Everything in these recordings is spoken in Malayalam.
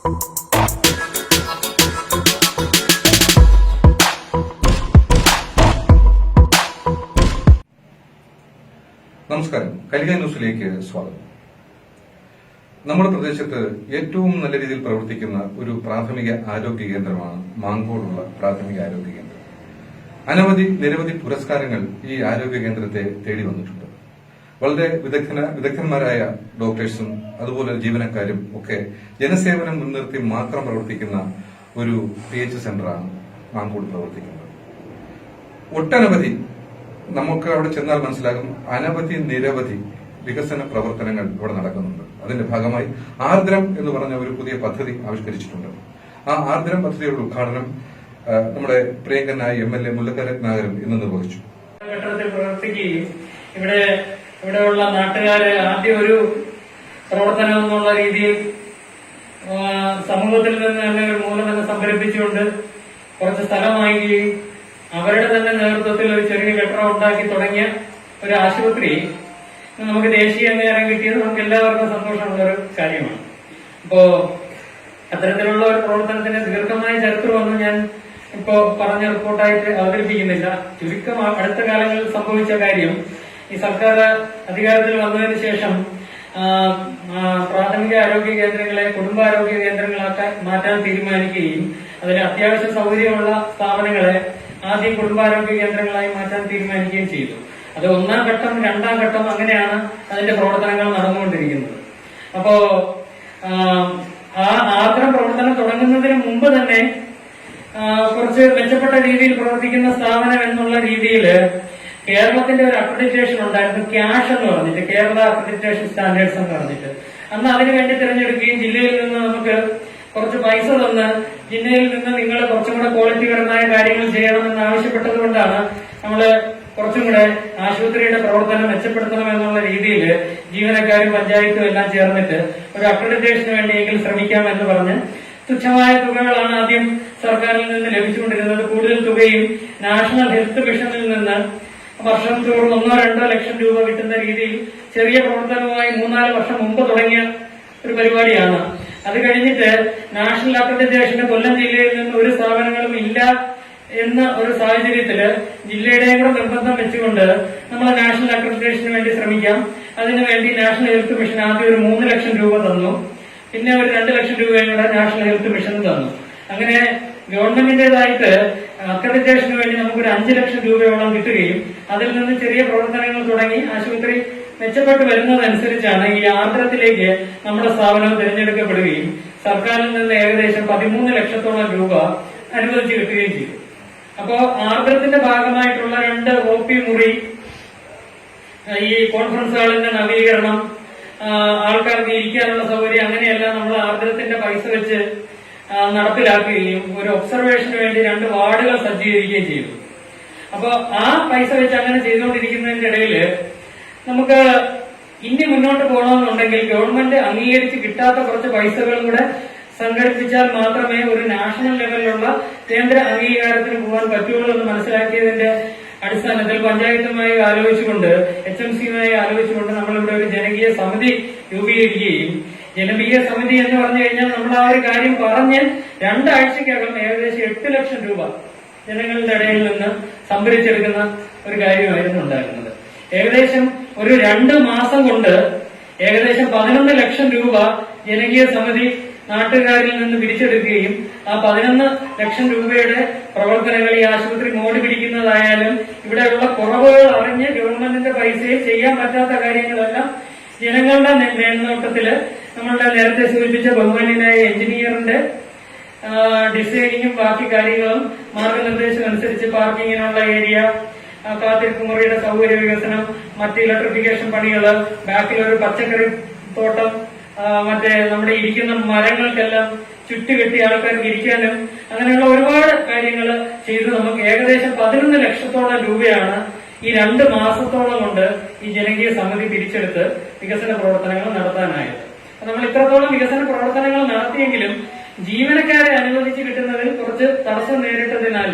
നമസ്കാരം, കലിക ന്യൂസിലേക്ക് സ്വാഗതം. നമ്മുടെ പ്രദേശത്ത് ഏറ്റവും നല്ല രീതിയിൽ പ്രവർത്തിക്കുന്ന ഒരു പ്രാഥമിക ആരോഗ്യ കേന്ദ്രമാണ് മാങ്കോടുള്ള പ്രാഥമിക ആരോഗ്യ കേന്ദ്രം. നിരവധി പുരസ്കാരങ്ങൾ ഈ ആരോഗ്യ കേന്ദ്രത്തെ തേടി വന്നിട്ടുണ്ട്. വളരെ വിദഗ്ധന്മാരായ ഡോക്ടേഴ്സും അതുപോലെ ജീവനക്കാരും ഒക്കെ ജനസേവനം മുൻനിർത്തി മാത്രം പ്രവർത്തിക്കുന്ന ഒരു PH സെന്ററാണ് മാങ്കോട് പ്രവർത്തിക്കുന്നത്. ഒട്ടനവധി നമുക്ക് അവിടെ ചെന്നാൽ മനസ്സിലാകും, നിരവധി വികസന പ്രവർത്തനങ്ങൾ ഇവിടെ നടക്കുന്നുണ്ട്. അതിന്റെ ഭാഗമായി ആർദ്രം എന്ന് പറഞ്ഞ ഒരു പുതിയ പദ്ധതി ആവിഷ്കരിച്ചിട്ടുണ്ട്. ആ ആർദ്രം പദ്ധതിയുടെ ഉദ്ഘാടനം നമ്മുടെ പ്രിയങ്കരനായ MLA മുല്ലക്കര രത്നാകരൻ ഇന്ന് നിർവഹിച്ചു. ഘട്ടത്തിൽ പ്രവർത്തിക്കുകയും ഇവിടെയുള്ള നാട്ടുകാരെ ആദ്യം ഒരു പ്രവർത്തനം എന്നുള്ള രീതിയിൽ സമൂഹത്തിൽ നിന്ന് തന്നെ ഒരു മൂലധനം സംഭരിപ്പിച്ചുകൊണ്ട് കുറച്ച് സ്ഥലം വാങ്ങുകയും അവരുടെ തന്നെ നേതൃത്വത്തിൽ ഒരു ചെറിയ കെട്ടിടം ഉണ്ടാക്കി തുടങ്ങിയ ഒരു ആശുപത്രി നമുക്ക് ദേശീയ അംഗീകാരം കിട്ടിയത് നമുക്ക് എല്ലാവർക്കും സന്തോഷമുള്ള ഒരു കാര്യമാണ്. അപ്പോ അത്തരത്തിലുള്ള ഒരു പ്രവർത്തനത്തിന്റെ ദീർഘമായ ചരിത്രമൊന്നും ഞാൻ ഇപ്പോ പറഞ്ഞ റിപ്പോർട്ടായിട്ട് അവതരിപ്പിക്കുന്നില്ല. ചുരുക്കം അടുത്ത കാലങ്ങളിൽ സംഭവിച്ച കാര്യം, ഈ സർക്കാർ അധികാരത്തിൽ വന്നതിന് ശേഷം പ്രാഥമിക ആരോഗ്യ കേന്ദ്രങ്ങളെ കുടുംബാരോഗ്യ കേന്ദ്രങ്ങളാക്കാൻ മാറ്റാൻ തീരുമാനിക്കുകയും അതിന് അത്യാവശ്യ സൗകര്യമുള്ള സ്ഥാപനങ്ങളെ ആദ്യം കുടുംബാരോഗ്യ കേന്ദ്രങ്ങളായി മാറ്റാൻ തീരുമാനിക്കുകയും ചെയ്തു. അത് ഒന്നാം ഘട്ടം, രണ്ടാം ഘട്ടം, അങ്ങനെയാണ് അതിന്റെ പ്രവർത്തനങ്ങൾ നടന്നുകൊണ്ടിരിക്കുന്നത്. അപ്പോ ആ ആർദ്രം പ്രവർത്തനം തുടങ്ങുന്നതിന് മുമ്പ് തന്നെ കുറച്ച് മെച്ചപ്പെട്ട രീതിയിൽ പ്രവർത്തിക്കുന്ന സ്ഥാപനം എന്നുള്ള രീതിയിൽ കേരളത്തിന്റെ ഒരു അക്രഡിറ്റേഷൻ ഉണ്ടായിരുന്നു, ക്യാഷ് എന്ന് പറഞ്ഞിട്ട്, കേരള അക്രഡിറ്റേഷൻ സ്റ്റാൻഡേർഡ്സ് എന്ന് പറഞ്ഞിട്ട്. അന്ന് അതിനുവേണ്ടി തിരഞ്ഞെടുക്കുകയും ജില്ലയിൽ നിന്ന് നമുക്ക് കുറച്ച് പൈസ തന്ന് ജില്ലയിൽ നിന്ന് നിങ്ങൾ കുറച്ചും കൂടെ ക്വാളിറ്റിപരമായ കാര്യങ്ങൾ ചെയ്യണമെന്ന് ആവശ്യപ്പെട്ടത് കൊണ്ടാണ് നമ്മള് കുറച്ചും കൂടെ ആശുപത്രിയുടെ പ്രവർത്തനം മെച്ചപ്പെടുത്തണം എന്നുള്ള രീതിയിൽ ജീവനക്കാരും പഞ്ചായത്തും എല്ലാം ചേർന്നിട്ട് ഒരു അക്രഡിറ്റേഷന് വേണ്ടിയെങ്കിലും ശ്രമിക്കാമെന്ന് പറഞ്ഞ് തുച്ഛമായ തുകകളാണ് ആദ്യം സർക്കാരിൽ നിന്ന് ലഭിച്ചുകൊണ്ടിരുന്നത്. കൂടുതൽ തുകയും നാഷണൽ ഹെൽത്ത് മിഷനിൽ നിന്ന് വർഷം തോറും 1-2 ലക്ഷം രൂപ കിട്ടുന്ന രീതിയിൽ ചെറിയ പ്രവർത്തനവുമായി 3-4 വർഷം മുമ്പ് തുടങ്ങിയ ഒരു പരിപാടിയാണ്. അത് കഴിഞ്ഞിട്ട് നാഷണൽ അക്രഡിറ്റേഷന് കൊല്ലം ജില്ലയിൽ നിന്ന് ഒരു സ്ഥാപനങ്ങളും ഇല്ല എന്ന ഒരു സാഹചര്യത്തില് ജില്ലയുടെയും കൂടെ നിർബന്ധം വെച്ചുകൊണ്ട് നമ്മൾ നാഷണൽ അക്രഡിറ്റേഷന് വേണ്ടി ശ്രമിക്കാം. അതിനുവേണ്ടി നാഷണൽ ഹെൽത്ത് മിഷൻ ആദ്യം ഒരു 3 ലക്ഷം രൂപ തന്നു. പിന്നെ ഒരു 2 ലക്ഷം രൂപയും കൂടെ നാഷണൽ ഹെൽത്ത് മിഷൻ തന്നു. അങ്ങനെ ഗവൺമെന്റിന്റേതായിട്ട് അക്രഡിറ്റേഷന് വേണ്ടി നമുക്കൊരു 5 ലക്ഷം രൂപയോളം കിട്ടുകയും അതിൽ നിന്ന് ചെറിയ പ്രവർത്തനങ്ങൾ തുടങ്ങി ആശുപത്രി മെച്ചപ്പെട്ട് വരുന്നതനുസരിച്ചാണ് ഈ ആർദ്രത്തിലേക്ക് നമ്മുടെ സ്ഥാപനം തിരഞ്ഞെടുക്കപ്പെടുകയും സർക്കാരിൽ നിന്ന് ഏകദേശം 13 ലക്ഷത്തോളം രൂപ അനുവദിച്ചു കിട്ടുകയും ചെയ്തു. അപ്പോ ആർദ്രത്തിന്റെ ഭാഗമായിട്ടുള്ള 2 OP മുറി, ഈ കോൺഫറൻസ് ഹാളിന്റെ നവീകരണം, ആൾക്കാർക്ക് ഇരിക്കാനുള്ള സൗകര്യം, അങ്ങനെയെല്ലാം നമ്മൾ ആർദ്രത്തിന്റെ പൈസ വെച്ച് നടപ്പിലാക്കുകയും ഒരു ഒബ്സർവേഷന് വേണ്ടി 2 വാർഡുകൾ സജ്ജീകരിക്കുകയും ചെയ്തു. അപ്പോ ആ പൈസ വെച്ച് അങ്ങനെ ചെയ്തുകൊണ്ടിരിക്കുന്നതിന്റെ ഇടയില് നമുക്ക് ഇനി മുന്നോട്ട് പോകണമെന്നുണ്ടെങ്കിൽ ഗവൺമെന്റ് അംഗീകരിച്ച് കിട്ടാത്ത കുറച്ച് പൈസകളും കൂടെ സംഘടിപ്പിച്ചാൽ മാത്രമേ ഒരു നാഷണൽ ലെവലിലുള്ള കേന്ദ്ര അംഗീകാരത്തിന് പോകാൻ പറ്റുള്ളൂ എന്ന് മനസ്സിലാക്കിയതിന്റെ അടിസ്ഥാനത്തിൽ പഞ്ചായത്തുമായി ആലോചിച്ചുകൊണ്ട് HMCയുമായി ആലോചിച്ചുകൊണ്ട് നമ്മളിവിടെ ഒരു ജനകീയ സമിതി രൂപീകരിക്കുകയും, ജനകീയ സമിതി എന്ന് പറഞ്ഞു കഴിഞ്ഞാൽ നമ്മൾ ആ ഒരു കാര്യം പറഞ്ഞ് 2 ആഴ്ചക്കകം ഏകദേശം 8 ലക്ഷം രൂപ ജനങ്ങളുടെ ഇടയിൽ നിന്ന് സംഭരിച്ചെടുക്കുന്ന ഒരു കാര്യമായിരുന്നു ഉണ്ടായിരുന്നത്. ഏകദേശം ഒരു 2 മാസം കൊണ്ട് ഏകദേശം 11 ലക്ഷം രൂപ ജനകീയ സമിതി നാട്ടുകാരിൽ നിന്ന് പിരിച്ചെടുക്കുകയും ആ 11 ലക്ഷം രൂപയുടെ പ്രവർത്തനങ്ങൾ ഈ ആശുപത്രി മോടി പിടിക്കുന്നതായാലും ഇവിടെയുള്ള കുറവുകൾ അറിഞ്ഞ് ഗവൺമെന്റിന്റെ പൈസയിൽ ചെയ്യാൻ പറ്റാത്ത കാര്യങ്ങളെല്ലാം ജനങ്ങളുടെ മേൽനോട്ടത്തില് നമ്മളുടെ നേരത്തെ സൂചിപ്പിച്ച ബഹുമാന്യനായ എഞ്ചിനീയറിന്റെ ഡിസൈനിങ്ങും ബാക്കി കാര്യങ്ങളും മാർഗനിർദ്ദേശം അനുസരിച്ച് പാർക്കിങ്ങിനുള്ള ഏരിയ, കാത്തിരിപ്പ് മുറിയുടെ സൗകര്യ വികസനം, മറ്റ് ഇലക്ട്രിഫിക്കേഷൻ പണികള്, ബാക്കിലൊരു പച്ചക്കറി തോട്ടം, മറ്റേ നമ്മുടെ ഇരിക്കുന്ന മരങ്ങൾക്കെല്ലാം ചുറ്റുകെട്ടി ആൾക്കാർക്ക് ഇരിക്കാനും അങ്ങനെയുള്ള ഒരുപാട് കാര്യങ്ങൾ ചെയ്ത് നമുക്ക് ഏകദേശം 11 ലക്ഷത്തോളം രൂപയാണ് ഈ 2 മാസത്തോളം കൊണ്ട് ഈ ജനകീയ സമിതി പിരിച്ചെടുത്ത് വികസന പ്രവർത്തനങ്ങൾ നടത്താനായത്. നമ്മൾ ഇത്രത്തോളം വികസന പ്രവർത്തനങ്ങൾ നടത്തിയെങ്കിലും ജീവനക്കാരെ അനുവദിച്ച് കിട്ടുന്നതിൽ കുറച്ച് തടസ്സം നേരിട്ടതിനാൽ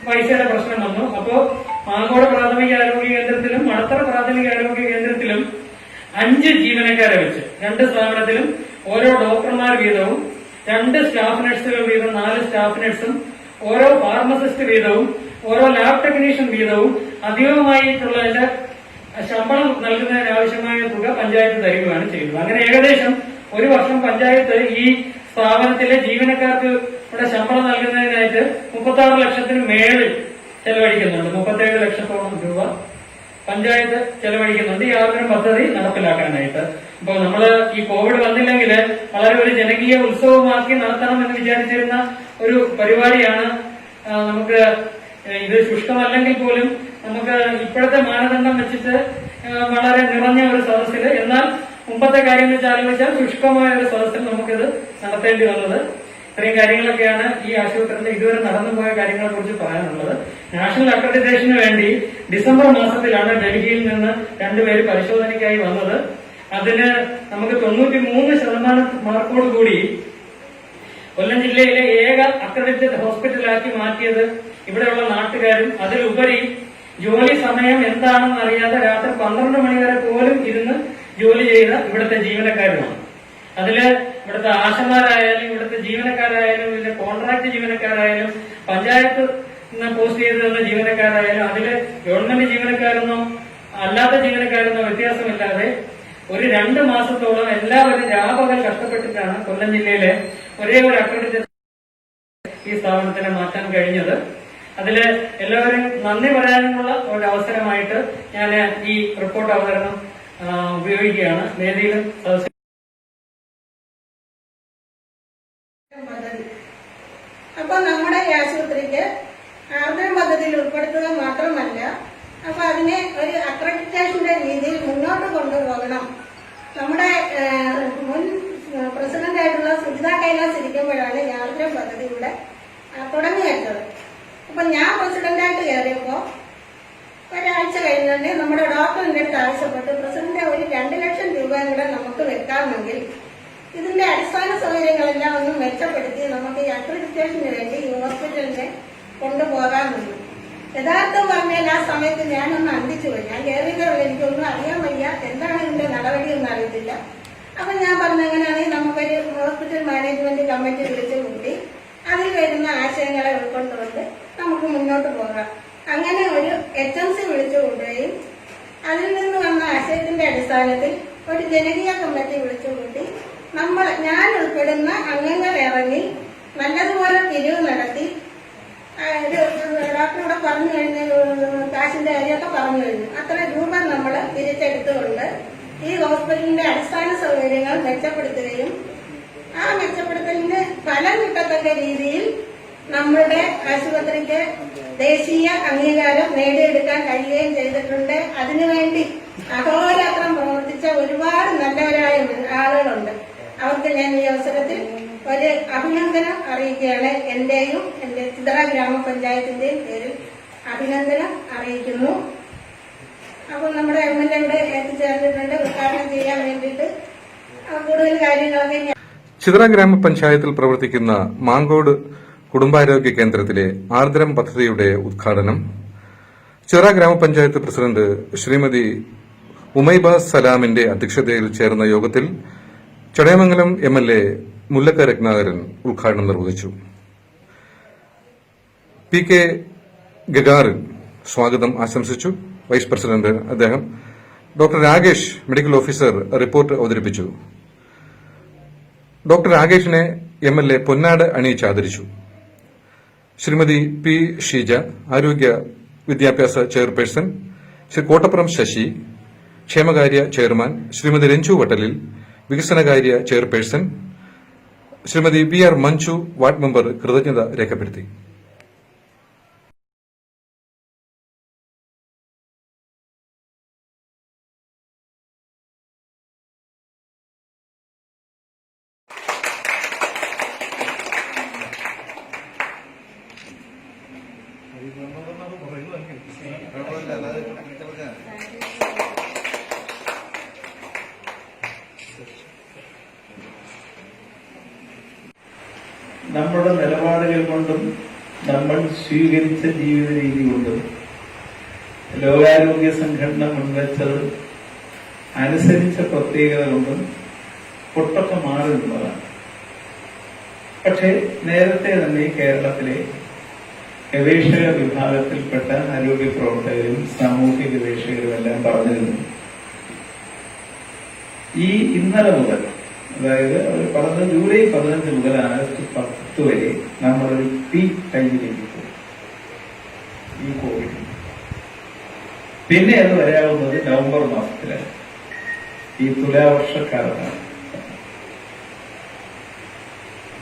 പൈസയുടെ പ്രശ്നം വന്നു. അപ്പോ മാങ്കോട് പ്രാഥമിക ആരോഗ്യ കേന്ദ്രത്തിലും മണത്തറ പ്രാഥമിക ആരോഗ്യ കേന്ദ്രത്തിലും 5 ജീവനക്കാരെ വെച്ച് 2 സ്ഥാപനത്തിലും ഓരോ ഡോക്ടർമാർ വീതവും 2 സ്റ്റാഫ് നഴ്സുകൾ വീതം 4 സ്റ്റാഫ് നഴ്സും ഓരോ ഫാർമസിസ്റ്റ് വീതവും ഓരോ ലാബ് ടെക്നീഷ്യൻ വീതവും അധികമായിട്ടുള്ള ശമ്പളം നൽകുന്നതിന് ആവശ്യമായ തുക പഞ്ചായത്ത് തരികയാണ് ചെയ്യുന്നത്. അങ്ങനെ ഏകദേശം ഒരു വർഷം പഞ്ചായത്ത് ഈ സ്ഥാപനത്തിലെ ജീവനക്കാർക്ക് ഇവിടെ ശമ്പളം നൽകുന്നതിനായിട്ട് 36 ലക്ഷത്തിന് മേളിൽ ചെലവഴിക്കുന്നുണ്ട്. 37 ലക്ഷത്തോളം രൂപ പഞ്ചായത്ത് ചെലവഴിക്കുന്നുണ്ട് ഈ ആർദ്രം പദ്ധതി നടപ്പിലാക്കാനായിട്ട്. അപ്പോൾ നമ്മള് ഈ കോവിഡ് വന്നില്ലെങ്കിൽ വളരെ ഒരു ജനകീയ ഉത്സവമാക്കി നടത്തണമെന്ന് വിചാരിച്ചിരുന്ന ഒരു പരിപാടിയാണ്. നമുക്ക് ഇത് ശുഷ്കമല്ലെങ്കിൽ പോലും നമുക്ക് ഇപ്പോഴത്തെ മാനദണ്ഡം വെച്ചിട്ട് വളരെ നിറഞ്ഞ ഒരു സദസ്സിൽ, എന്നാൽ മുമ്പത്തെ കാര്യം വെച്ച് ആലോചിച്ചാൽ ശുഷ്കമായ ഒരു സദസ്സിൽ നമുക്കിത് നടത്തേണ്ടി വന്നത്. ഇത്രയും കാര്യങ്ങളൊക്കെയാണ് ഈ ആശുപത്രിയിൽ ഇതുവരെ നടന്നുപോയ കാര്യങ്ങളെ കുറിച്ച് പറയാനുള്ളത്. നാഷണൽ അക്രഡിറ്റേഷന് വേണ്ടി ഡിസംബർ മാസത്തിലാണ് ഡൽഹിയിൽ നിന്ന് 2 പേര് പരിശോധനയ്ക്കായി വന്നത്. അതിന് നമുക്ക് 93% മാർക്കോട് കൂടി കൊല്ലം ജില്ലയിലെ ഏക അക്രഡിറ്റഡ് ഹോസ്പിറ്റലാക്കി മാറ്റിയത് ഇവിടെയുള്ള നാട്ടുകാരും അതിലുപരി ജോലി സമയം എന്താണെന്ന് അറിയാതെ രാത്രി 12 മണി വരെ പോലും ഇരുന്ന് ജോലി ചെയ്ത ഇവിടുത്തെ ജീവനക്കാരുമാണ്. അതില് ഇവിടുത്തെ ആശമാരായാലും ഇവിടുത്തെ ജീവനക്കാരായാലും ഇതിന്റെ കോൺട്രാക്ട് ജീവനക്കാരായാലും പഞ്ചായത്ത് പോസ്റ്റ് ചെയ്ത് തന്ന ജീവനക്കാരായാലും അതില് ഗവൺമെന്റ് ജീവനക്കാരെന്നോ അല്ലാത്ത ജീവനക്കാരെന്നോ വ്യത്യാസമില്ലാതെ ഒരു 2 മാസത്തോളം എല്ലാവരും രാപകൽ കഷ്ടപ്പെട്ടിട്ടാണ് കൊല്ലം ജില്ലയിലെ ഒരേ ഒരു അക്രഡിറ്റഡ് ഈ സ്ഥാപനത്തിനെ മാറ്റാൻ കഴിഞ്ഞത്. അതില് എല്ലാവരും നന്ദി പറയാനുള്ള ഒരു അവസരമായിട്ട് ഞാൻ ഈ റിപ്പോർട്ട് അവതരണം ഉപയോഗിക്കുകയാണ്. വേദിയിലും അപ്പൊ നമ്മുടെ ഈ ആശുപത്രിക്ക് ആർദ്രം പദ്ധതിയിൽ ഉൾപ്പെടുത്തുക മാത്രമല്ല, അപ്പൊ അതിനെ ഒരു അക്രഡിറ്റേഷന്റെ രീതിയിൽ മുന്നോട്ട് കൊണ്ടുപോകണം. നമ്മുടെ മുൻ പ്രസിഡന്റായിട്ടുള്ള സുജിത കൈലാസ് ഇരിക്കുമ്പോഴാണ് ഈ ആർദ്രം പദ്ധതി ഇവിടെ തുടങ്ങി വെച്ചത്. അപ്പൊ ഞാൻ പ്രസിഡന്റായിട്ട് കയറിയപ്പോ ഒരാഴ്ച കഴിഞ്ഞ് നമ്മുടെ ഡോക്ടറിന്റെ അടുത്ത് ആവശ്യപ്പെട്ട് പ്രസിഡന്റ് ഒരു 2 ലക്ഷം രൂപയും കൂടെ നമുക്ക് വെക്കാമെങ്കിൽ ഇതിന്റെ അടിസ്ഥാന സൗകര്യങ്ങളെല്ലാം ഒന്ന് മെച്ചപ്പെടുത്തി നമുക്ക് ഈ അക്രഡിറ്റേഷന് വേണ്ടി ഈ ഹോസ്പിറ്റലിനെ കൊണ്ടുപോകാമെന്ന്. യഥാർത്ഥം പറഞ്ഞാൽ ആ സമയത്ത് ഞാനൊന്ന് അന്തിച്ചു പോയി. ഞാൻ കയറിയതല്ല, എനിക്കൊന്നും അറിയാൻ വയ്യ, എന്താണ് ഇതിന്റെ നടപടിയൊന്നും അറിയത്തില്ല. അപ്പൊ ഞാൻ പറഞ്ഞ എങ്ങനെയാണെങ്കിൽ നമുക്കൊരു ഹോസ്പിറ്റൽ മാനേജ്മെന്റ് കമ്മിറ്റി വിളിച്ചു കൂട്ടി അതിൽ വരുന്ന ആശയങ്ങളെ ഉൾക്കൊണ്ടുകൊണ്ട് നമുക്ക് മുന്നോട്ട് പോകാം. അങ്ങനെ ഒരു HMC വിളിച്ചു കൊണ്ടുപോയി അതിൽ നിന്ന് വന്ന ആശയത്തിന്റെ അടിസ്ഥാനത്തിൽ ഒരു ജനകീയ കമ്മിറ്റി വിളിച്ചു കൂട്ടി ഞാൻ ഉൾപ്പെടുന്ന അംഗങ്ങൾ ഇറങ്ങി നല്ലതുപോലെ പിരിവ് നടത്തി. ഡോക്ടറോടെ പറഞ്ഞു കഴിഞ്ഞ കാശിന്റെ കാര്യമൊക്കെ പറഞ്ഞു കഴിഞ്ഞു. അത്ര രൂപ നമ്മൾ തിരിച്ചെടുത്തുകൊണ്ട് ഈ ഹോസ്പിറ്റലിന്റെ അടിസ്ഥാന സൗകര്യങ്ങൾ മെച്ചപ്പെടുത്തുകയും ആ മെച്ചപ്പെടുത്തലിന് ഫലം കിട്ടത്തക്ക രീതിയിൽ നമ്മളുടെ ആശുപത്രിക്ക് ദേശീയ അംഗീകാരം നേടിയെടുക്കാൻ കഴിയുകയും ചെയ്തിട്ടുണ്ട്. അതിനുവേണ്ടി അഹോരാത്രം പ്രവർത്തിച്ച ഒരുപാട് നല്ലവരായ ആളുകളുണ്ട്. അവർക്ക് ഞാൻ ഈ അവസരത്തിൽ ഒരു അഭിനന്ദനം അറിയിക്കുകയാണ്. എന്റെയും എന്റെ ചിത്ര ഗ്രാമപഞ്ചായത്തിന്റെയും പേരിൽ അഭിനന്ദനം അറിയിക്കുന്നു. അപ്പൊ നമ്മുടെ MLA ഇവിടെ എത്തിച്ചേർന്നിട്ടുണ്ട് ഉദ്ഘാടനം ചെയ്യാൻ വേണ്ടിയിട്ട്. കൂടുതൽ കാര്യങ്ങളൊക്കെ ചിത്ര ഗ്രാമപഞ്ചായത്തിൽ പ്രവർത്തിക്കുന്ന മാങ്കോട് കുടുംബാരോഗ്യ കേന്ദ്രത്തിലെ ആർദ്രം പദ്ധതിയുടെ ഉദ്ഘാടനം ചിത്ര ഗ്രാമപഞ്ചായത്ത് പ്രസിഡന്റ് ശ്രീമതി ഉമൈബ സലാമിന്റെ അധ്യക്ഷതയിൽ ചേർന്ന യോഗത്തിൽ ചടയമംഗലം MLA മുല്ലക്ക രത്നാകരൻ ഉദ്ഘാടനം നിർവഹിച്ചു. PK ഗഗാറിൻ സ്വാഗതം ആശംസിച്ചു. വൈസ് പ്രസിഡന്റ് അദ്ദേഹം doctor Rakesh medical officer report അവതരിപ്പിച്ചു. ഡോക്ടർ രാകേഷിനെ MLA പൊന്നാട് അണിയിച്ച് ആദരിച്ചു. ശ്രീമതി P ഷീജ ആരോഗ്യ വിദ്യാഭ്യാസ ചെയർപേഴ്സൺ, ശ്രീ കോട്ടപ്പുറം ശശി ക്ഷേമകാര്യ ചെയർമാൻ, ശ്രീമതി രഞ്ജു വട്ടലിൽ വികസനകാര്യ chairperson, Shrimati PR Manju ward member കൃതജ്ഞത രേഖപ്പെടുത്തി. നമ്മുടെ നിലപാടുകൾ കൊണ്ടും നമ്മൾ സ്വീകരിച്ച ജീവിത രീതി കൊണ്ടും ലോകാരോഗ്യ സംഘടന മുൻവച്ചത് അനുസരിച്ച പ്രത്യേകത കൊണ്ടും ഒട്ടൊക്കെ മാറി നിന്നതാണ്. പക്ഷേ നേരത്തെ തന്നെ കേരളത്തിലെ ഗവേഷക വിഭാഗത്തിൽപ്പെട്ട ആരോഗ്യ പ്രവർത്തകരും സാമൂഹ്യ ഗവേഷകരും എല്ലാം പറഞ്ഞിരുന്നു, ഈ ഇന്നലെ മുതൽ, അതായത് അവർ പറഞ്ഞത് ജൂലൈ 15 മുതൽ ആഗസ്റ്റ് 10 വരെ നമ്മളൊരു പീക്ക് ടൈമിലേക്ക് പോകും ഈ കോവിഡ്. പിന്നെ അത് വരാവുന്നത് നവംബർ മാസത്തിലാണ്, ഈ തുലാവർഷക്കാലത്താണ്.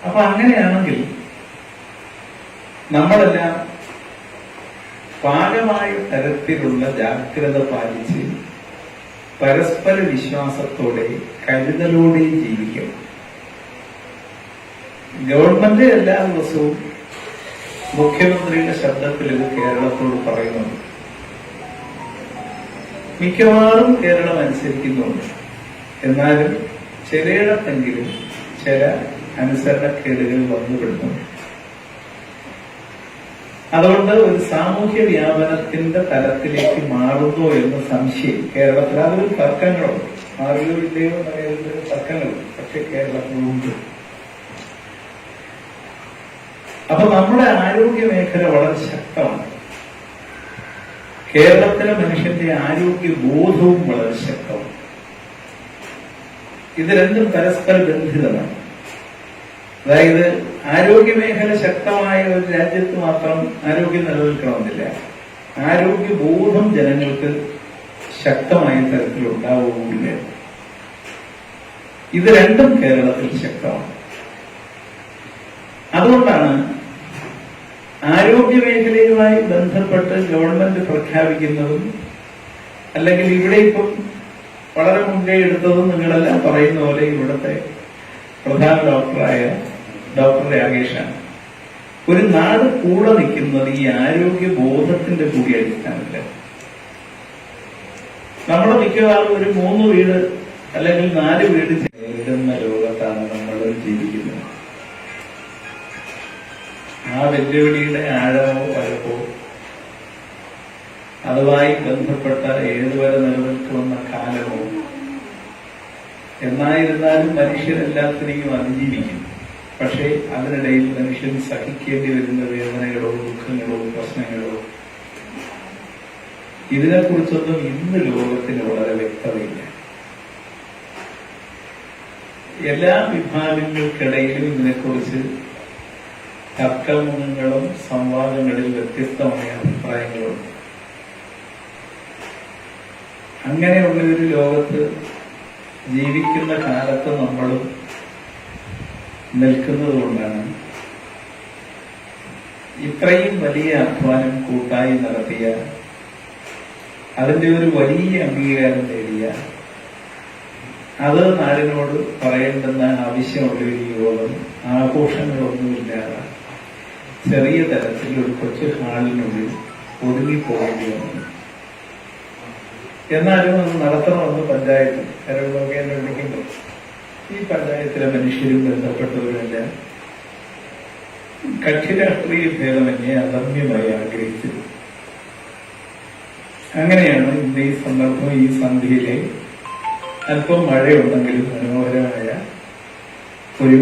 അപ്പൊ അങ്ങനെയാണെങ്കിൽ നമ്മളെല്ലാം പാകമായ തരത്തിലുള്ള ജാഗ്രത പാലിച്ച് പരസ്പര വിശ്വാസത്തോടെ കരുതലോടെ ജീവിക്കണം. ഗവൺമെന്റ് എല്ലാ ദിവസവും മുഖ്യമന്ത്രിയുടെ ശബ്ദത്തിൽ ഇത് കേരളത്തോട് പറയുന്നുണ്ട്. മിക്കവാറും കേരളം അനുസരിക്കുന്നുണ്ട്. എന്നാലും ചിലയിടത്തെങ്കിലും ചില അനുസരണക്കേടുകൾ വന്നുപെടുന്നുണ്ട്. അതുകൊണ്ട് ഒരു സാമൂഹ്യ വ്യാപനത്തിന്റെ തലത്തിലേക്ക് മാറുന്നു എന്ന സംശയം കേരളത്തിൽ, അതൊരു തർക്കങ്ങളുണ്ട്, മാറിയോ ഇല്ലയോ എന്നൊരു തർക്കങ്ങളുണ്ട്, പക്ഷെ കേരളത്തിലുണ്ട്. അപ്പൊ നമ്മുടെ ആരോഗ്യ മേഖല വളരെ ശക്തമാണ്. കേരളത്തിലെ മനുഷ്യന്റെ ആരോഗ്യ ബോധവും വളരെ ശക്തമാണ്. ഇത് രണ്ടും പരസ്പര ബന്ധിതമാണ്. അതായത് ആരോഗ്യ മേഖല ശക്തമായ ഒരു രാജ്യത്ത് മാത്രം ആരോഗ്യം നിലനിൽക്കണമെന്നില്ല. ആരോഗ്യ ബോധം ജനങ്ങൾക്ക് ശക്തമായ തരത്തിൽ ഉണ്ടാവുകയില്ല. ഇത് രണ്ടും കേരളത്തിൽ ശക്തമാണ്. അതുകൊണ്ടാണ് ആരോഗ്യ മേഖലയുമായി ബന്ധപ്പെട്ട് ഗവൺമെന്റ് പ്രഖ്യാപിക്കുന്നതും, അല്ലെങ്കിൽ ഇവിടെ ഇപ്പം വളരെ മുൻകൈ എടുത്തതും നിങ്ങളെല്ലാം പറയുന്ന പോലെ ഇവിടുത്തെ പ്രധാന ഡോക്ടറായ ഡോക്ടർ രാകേഷാണ്. ഒരു നാട് കൂടെ നിൽക്കുന്നത് ഈ ആരോഗ്യ ബോധത്തിന്റെ കൂടി അടിസ്ഥാനത്തിലാണ്. നമ്മുടെ മിക്കവാറും ഒരു 3 വീട് അല്ലെങ്കിൽ 4 വീട് നേരിടുന്ന ലോകത്താണ് നമ്മൾ ജീവിക്കുന്നത്. ആ വെല്ലുവിളിയുടെ ആഴമോ പരപ്പോ അതുമായി ബന്ധപ്പെട്ട ഏതുവരെ നിലനിൽക്കുമെന്ന കാലമോ, എന്നായിരുന്നാലും മനുഷ്യരെല്ലാത്തിനെയും അതിജീവിക്കും. പക്ഷേ അതിനിടയിൽ മനുഷ്യൻ സഹിക്കേണ്ടി വരുന്ന വേദനകളോ ദുഃഖങ്ങളോ പ്രശ്നങ്ങളോ, ഇതിനെക്കുറിച്ചൊന്നും ഇന്ന് ലോകത്തിന് വളരെ വ്യക്തതയില്ല. എല്ലാ വിഭാഗങ്ങൾക്കിടയിലും ഇതിനെക്കുറിച്ച് തർക്കങ്ങളും സംവാദങ്ങളിൽ വ്യത്യസ്തമായ അഭിപ്രായങ്ങളുണ്ട്. അങ്ങനെയുള്ള ഒരു ലോകത്ത് ജീവിക്കുന്ന കാലത്ത് നമ്മളും നിൽക്കുന്നത് കൊണ്ടാണ് ഇത്രയും വലിയ അധ്വാനം കൂട്ടായി നടത്തിയ, അതിന്റെ ഒരു വലിയ അംഗീകാരം നേടിയ, അത് നാടിനോട് പറയേണ്ടുന്ന ആവശ്യമുള്ള ഒരു യോഗം ആഘോഷങ്ങളൊന്നുമില്ലാതെ ചെറിയ തരത്തിൽ ഒരു കൊച്ചു ഹാളിനുള്ളിൽ ഒതുങ്ങിപ്പോകേണ്ടി വന്നു. എന്നാലും അത് നടത്തണമെന്ന് പഞ്ചായത്ത് കരകളൊക്കെ എന്നെ വിളിക്കുമ്പോൾ ഈ പഞ്ചായത്തിലെ മനുഷ്യരും ബന്ധപ്പെട്ടവരെല്ലാം കക്ഷി രാഷ്ട്രീയ ഭേദമന്യേ അദമ്യമായി ആഗ്രഹിച്ചത്. അങ്ങനെയാണ് ഇന്ന് ഈ സന്ദർഭം, ഈ സന്ധ്യയിലെ അല്പം മഴയുണ്ടെങ്കിലും മനോഹരമായ ഒരു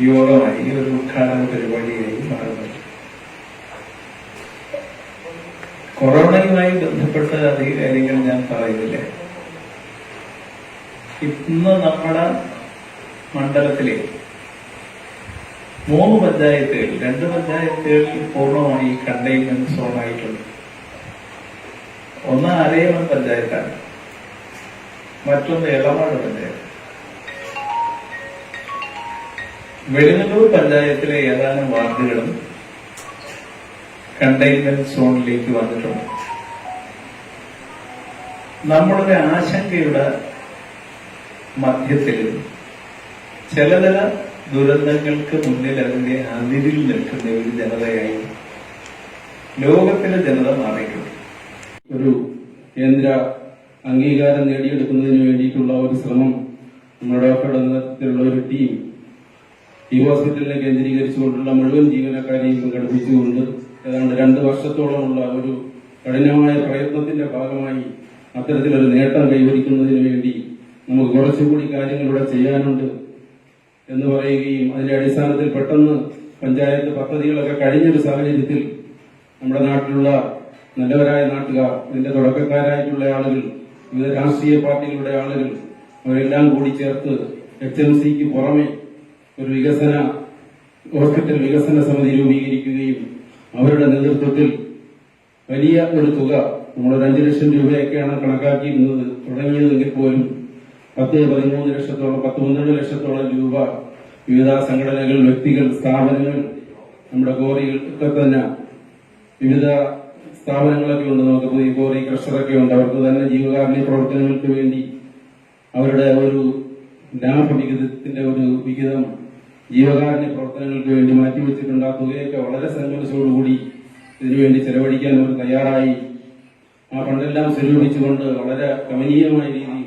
യോഗമായി, ഒരു ഉദ്ഘാടന പരിപാടിയായി മാറുന്നത്. കൊറോണയുമായി ബന്ധപ്പെട്ട അധിക കാര്യങ്ങൾ ഞാൻ പറയുന്നില്ല. ഇന്ന് നമ്മുടെ മണ്ഡലത്തിലെ 3 പഞ്ചായത്തുകൾ, 2 പഞ്ചായത്തുകളിൽ പൂർണ്ണമായി കണ്ടെയ്ൻമെന്റ് സോണായിട്ടുണ്ട്. ഒന്ന് ആരേമൺ പഞ്ചായത്താണ്, മറ്റൊന്ന് എളമാട് പഞ്ചായത്ത്. വെളിനല്ലൂർ പഞ്ചായത്തിലെ ഏതാനും വാർഡുകളും കണ്ടെയ്ൻമെന്റ് സോണിലേക്ക് വന്നിട്ടുണ്ട്. നമ്മളുടെ ആശങ്കയുടെ മധ്യത്തിൽ ചില ദുരന്തങ്ങൾക്ക് മുന്നിൽ അതിന്റെ അതിരിൽ നിൽക്കുന്ന ഒരു ജനതയായി ലോകത്തിലെ ജനത മാറിയിട്ടുണ്ട്. ഒരു കേന്ദ്ര അംഗീകാരം നേടിയെടുക്കുന്നതിന് വേണ്ടിയിട്ടുള്ള ഒരു ശ്രമം നമ്മുടെ നേതൃത്വത്തിലുള്ള ഒരു ടീം ഈ ഹോസ്പിറ്റലിനെ കേന്ദ്രീകരിച്ചുകൊണ്ടുള്ള മുഴുവൻ ജീവനക്കാരെയും സംഘടിപ്പിച്ചുകൊണ്ട് ഏതാണ്ട് 2 വർഷത്തോളമുള്ള ഒരു കഠിനമായ പ്രയത്നത്തിന്റെ ഭാഗമായി അത്തരത്തിലൊരു നേട്ടം കൈവരിക്കുന്നതിന് വേണ്ടി നമുക്ക് കുറച്ചുകൂടി കാര്യങ്ങൾ ഇവിടെ ചെയ്യാനുണ്ട്. എന്ന് പറയുകയും അതിന്റെ അടിസ്ഥാനത്തിൽ പെട്ടെന്ന് പഞ്ചായത്ത് പദ്ധതികളൊക്കെ കഴിഞ്ഞൊരു സാഹചര്യത്തിൽ നമ്മുടെ നാട്ടിലുള്ള നല്ലവരായ നാട്ടുകാർ, ഇതിന്റെ തുടക്കക്കാരായിട്ടുള്ള ആളുകൾ, വിവിധ രാഷ്ട്രീയ പാർട്ടികളുടെ ആളുകൾ അവരെല്ലാം കൂടി ചേർത്ത് HMCക്ക് പുറമെ ഒരു ഹോസ്പിറ്റൽ വികസന സമിതി രൂപീകരിക്കുകയും അവരുടെ നേതൃത്വത്തിൽ വലിയ ഒരു തുക, നമ്മളൊരു 5 ലക്ഷം രൂപയൊക്കെയാണ് കണക്കാക്കിയിരുന്നത് തുടങ്ങിയതെങ്കിൽ പോലും 10-13 ലക്ഷത്തോളം 12 ലക്ഷത്തോളം രൂപ വിവിധ സംഘടനകൾ, വ്യക്തികൾ, സ്ഥാപനങ്ങൾ, നമ്മുടെ കോറികളൊക്കെ തന്നെ വിവിധ സ്ഥാപനങ്ങളൊക്കെ ഉണ്ട്. നമുക്ക് പുതിയ കോറി ക്രഷറൊക്കെ ഉണ്ട്. അവർക്ക് തന്നെ ജീവകാരുണ്യ പ്രവർത്തനങ്ങൾക്ക് വേണ്ടി അവരുടെ ഒരു ലാഭവിഹിതത്തിന്റെ ഒരു വിഹിതം ജീവകാരുണ്യ പ്രവർത്തനങ്ങൾക്ക് വേണ്ടി മാറ്റിവെച്ചിട്ടുണ്ട്. ആ തുകയൊക്കെ വളരെ സന്മനസ്സോടുകൂടി ഇതിനുവേണ്ടി ചെലവഴിക്കാൻ അവർ തയ്യാറായി. ആ ഫണ്ടെല്ലാം സ്വരൂപിച്ചുകൊണ്ട് വളരെ കമനീയമായ രീതിയിൽ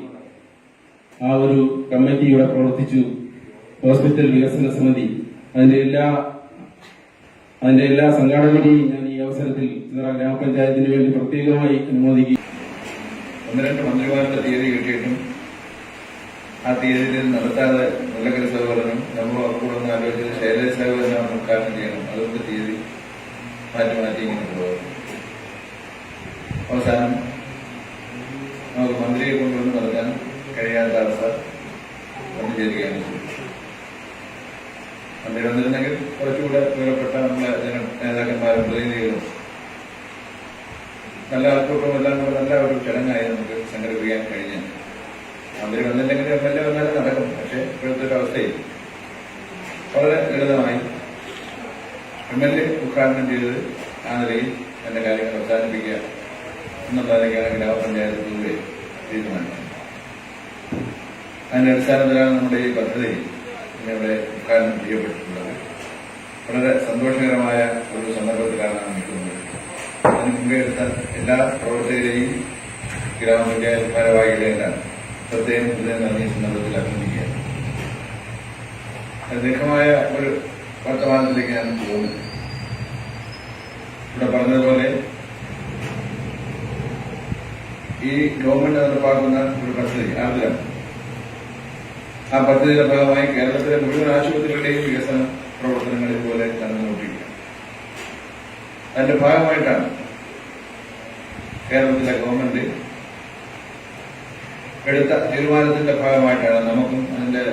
ആ ഒരു കമ്മിറ്റി ഇവിടെ പ്രവർത്തിച്ചു. ഹോസ്പിറ്റൽ വികസന സമിതി അതിന്റെ എല്ലാ സംഘാടകരെയും ഞാൻ ഈ അവസരത്തിൽ ചിറ ഗ്രാമപഞ്ചായത്തിന് വേണ്ടി പ്രത്യേകമായി അനുമോദിക്കും. 1-2 മന്ത്രിമാരുടെ തീയതി കിട്ടിയിട്ടും ആ തീയതിയിൽ നടത്താതെ മുല്ലക്കര സഹോദരനും നമ്മൾ കൂടെ ഒന്ന് ആലോചിച്ചത് ശൈലജ സഹോദരനാണ് ഉദ്ഘാടനം ചെയ്യണം. അതുകൊണ്ട് തീയതി മാറ്റി ഇങ്ങനെ പോകും. അവസാനം നമുക്ക് മന്ത്രിയെ കൊണ്ടുവന്ന് നടത്താൻ കഴിയാത്ത അവസ്ഥ വന്നു ചേരുകയാണ്. മന്ത്രി വന്നിരുന്നെങ്കിൽ കുറച്ചുകൂടെ വിവരപ്പെട്ട നമ്മളെ നേതാക്കന്മാരും പ്രതിനിധികളും നല്ല ആൾക്കൂട്ടവും എല്ലാം കൂടെ നല്ല ഒരു ചടങ്ങായി നമുക്ക് സംഘടിപ്പിക്കാൻ കഴിഞ്ഞു. മന്ത്രി വന്നില്ലെങ്കിൽ MLA വന്നാലും നടക്കും. പക്ഷെ ഇപ്പോഴത്തെ ഒരു അവസ്ഥയിൽ വളരെ ലളിതമായി MLA ഉദ്ഘാടനം ചെയ്ത് ആ നിലയിൽ എന്റെ കാര്യങ്ങൾ അവസാനിപ്പിക്കുക എന്നുള്ളതിലേക്കാണ് ഗ്രാമപഞ്ചായത്ത് പൊതുവെ തീരുമാനം. അതിന്റെ അടിസ്ഥാനത്തിലാണ് നമ്മുടെ ഈ പദ്ധതി ഇവിടെ ഉദ്ഘാടനം ചെയ്യപ്പെട്ടിട്ടുള്ളത്. വളരെ സന്തോഷകരമായ ഒരു സന്ദർഭത്തിലാണ് നിൽക്കുന്നത്. അതിന് മുമ്പേ എടുത്ത എല്ലാ പ്രവർത്തകരെയും ഗ്രാമപഞ്ചായത്ത് ഭാരവാഹികളെല്ലാം പ്രത്യേകം നന്ദി സന്ദർഭത്തിൽ അഭിനന്ദിക്കുക. ദീർഘമായ ഒരു വർത്തമാനത്തിലേക്ക് ഞാൻ പോകുന്നു. ഇവിടെ പറഞ്ഞതുപോലെ ഈ ഗവൺമെന്റ് നടപ്പാക്കുന്ന ഒരു പദ്ധതി ആർദ്രം, ആ പദ്ധതിയുടെ ഭാഗമായി കേരളത്തിലെ മുഴുവൻ ആശുപത്രികളുടെയും വികസന പ്രവർത്തനങ്ങൾ ഇതുപോലെ നടന്നുകൊണ്ടിരിക്കുക. അതിന്റെ ഭാഗമായിട്ടാണ് കേരളത്തിലെ ഗവൺമെന്റ് എടുത്ത തീരുമാനത്തിന്റെ ഭാഗമായിട്ടാണ് നമുക്കും അതിന്റെ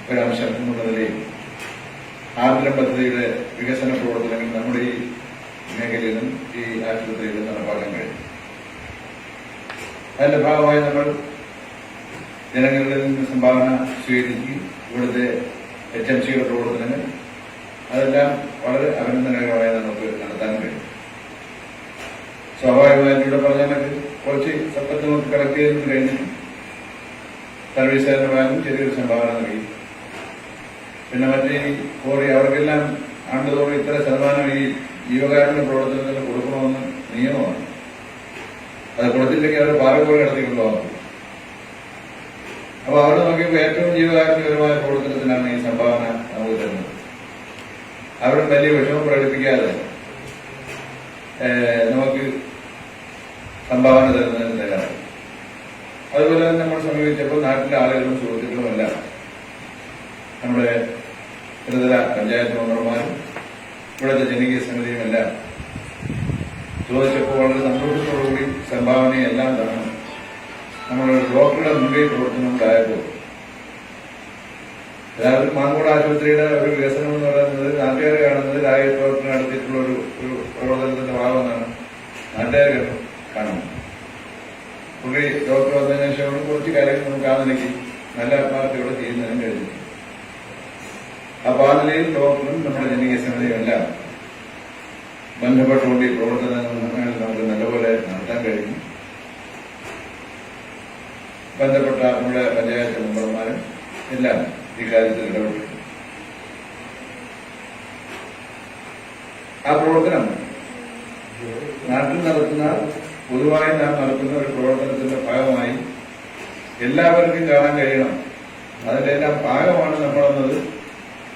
ഒരംശം എന്നുള്ള നിലയിൽ ആർദ്രം പദ്ധതിയുടെ വികസന പ്രവർത്തനങ്ങൾ നമ്മുടെ ഈ മേഖലയിലും ഈ ആശുപത്രിയിലും നടപ്പാക്കാൻ കഴിയും. അതിന്റെ ഭാഗമായി നമ്മൾ ജനങ്ങളിൽ നിന്ന് സംഭാവന സ്വീകരിച്ച് ഇവിടുത്തെ HMCയുടെ പ്രവർത്തനങ്ങൾ അതെല്ലാം വളരെ അഭിനന്ദനകരമായി നമുക്ക് നടത്താൻ കഴിയും. സ്വാഭാവികമായിട്ട് ഇവിടെ പറഞ്ഞാൽ കുറച്ച് സമ്പത്ത് നമുക്ക് കളക്ട് ചെയ്ത് കഴിഞ്ഞു സർവീസ് സേവനമായാലും ചെറിയൊരു സംഭാവന നൽകി. പിന്നെ മറ്റേ കോറി അവർക്കെല്ലാം ആണ്ടുതോറും ഇത്ര ശതമാനം ഈ ജീവകാരുണ്യ പ്രവർത്തനത്തിന് കൊടുക്കണമെന്ന് നിയമമാണ്. അത് കൊടുത്തില്ലെങ്കിൽ അവർ പാറക്കോറി നടത്തിക്കൊണ്ടുപോകും. അപ്പൊ അവിടെ നോക്കിയപ്പോൾ ഏറ്റവും ജീവകാരുണ്യപരമായ പ്രവർത്തനത്തിനാണ് ഈ സംഭാവന നമുക്ക് തരുന്നത്. അവിടെ വലിയ വിഷമം പ്രകടിപ്പിക്കാതെ നമുക്ക് സംഭാവന തരുന്നതിന് തയ്യാറായി. അതുപോലെ തന്നെ നമ്മൾ സമീപിച്ചപ്പോൾ നാട്ടിലെ ആളുകളും സുഹൃത്തുക്കളും എല്ലാം നമ്മുടെ ത്രിതല പഞ്ചായത്ത് മെമ്പർമാരും ഇവിടുത്തെ ജനകീയ സമിതിയും എല്ലാം ചോദിച്ചപ്പോൾ വളരെ സന്തോഷത്തോടുകൂടി സംഭാവനയെല്ലാം തരണം. നമ്മുടെ ഡോക്ടറുടെ മുൻകൈ പ്രവർത്തനം ഉണ്ടായപ്പോൾ യഥാർത്ഥത്തിൽ മാങ്കോട് ആശുപത്രിയുടെ ഒരു വികസനം എന്ന് പറയുന്നത് നാട്ടുകാർ കാണുന്നത് രാജ്യ പ്രവർത്തനം നടത്തിയിട്ടുള്ള ഒരു പ്രവർത്തനത്തിന്റെ ഭാഗമെന്നാണ് നാട്ടുകാർ കാണുന്നത്. പുള്ളി ഡോക്ടർ വന്നതിന് ശേഷം കുറച്ച് കാര്യങ്ങൾ നമുക്ക് ആ നിലയ്ക്ക് നല്ല ആത്മാർത്ഥയോടെ ചെയ്യുന്നതിനും കഴിഞ്ഞു. അപ്പൊ ആ നിലയിൽ ഡോക്ടറും നമ്മുടെ ജനകീയ സമിതിയും എല്ലാം ബന്ധപ്പെട്ടുകൊണ്ട് ഈ പ്രവർത്തനങ്ങൾ നമുക്ക് നല്ലപോലെ നടത്താൻ കഴിഞ്ഞു. ബന്ധപ്പെട്ട നമ്മുടെ പഞ്ചായത്ത് മെമ്പർമാരും എല്ലാം ഇക്കാര്യത്തിൽ ഇടപെട്ടു. ആ പ്രവർത്തനം നാട്ടിൽ നടത്തുന്ന പൊതുവായി നാം നടത്തുന്ന ഒരു പ്രവർത്തനത്തിന്റെ ഭാഗമായി എല്ലാവർക്കും കാണാൻ കഴിയണം. അതിന്റെ എല്ലാം ഭാഗമാണ് നമ്മളെന്നത്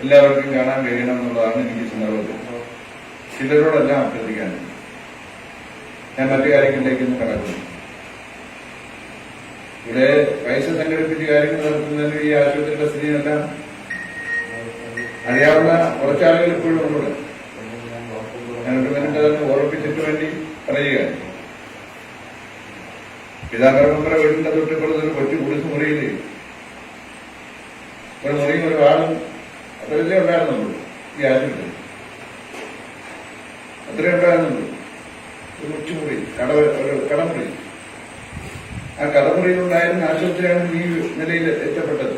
എല്ലാവർക്കും കാണാൻ കഴിയണം എന്നുള്ളതാണ് എനിക്ക് സന്ദർഭത്തിൽ ചിലരോടെല്ലാം അഭ്യർത്ഥിക്കാൻ. ഞാൻ മറ്റു കാര്യങ്ങളിലേക്കൊന്നും കടക്കുന്നു. ഇവിടെ പൈസ സംഘടിപ്പിച്ച് കാര്യങ്ങൾ നടത്തുന്നതിന് ഈ ആശുപത്രിയുടെ സ്ഥിതിയെല്ലാം അറിയാവുന്ന കുറച്ചാളുകൾ ഇപ്പോഴും ഉണ്ട്. ഞാൻ ഒരു മിനിറ്റ് അതിന് ഓർമ്മിപ്പിച്ചിട്ട് വേണ്ടി പറയുകയാണ്. പിതാമഹ വീടിന്റെ തൊട്ടിപ്പുറത്തൊരു കൊച്ചു കുടിസ് മുറിയില് ഒരു മുറിയും ഒരു ആളും അത്രയല്ലേ ഉണ്ടായിരുന്നുള്ളൂ. ഈ ആശുപത്രി അത്രേ ഉണ്ടായിരുന്നുള്ളൂ. ഒരു കൊച്ചുമുറി, ഒരു കടമുറി. ആ കടമുറിയിലുണ്ടായിരുന്ന ആശുപത്രിയാണ് ഈ നിലയിൽ എത്തപ്പെട്ടത്.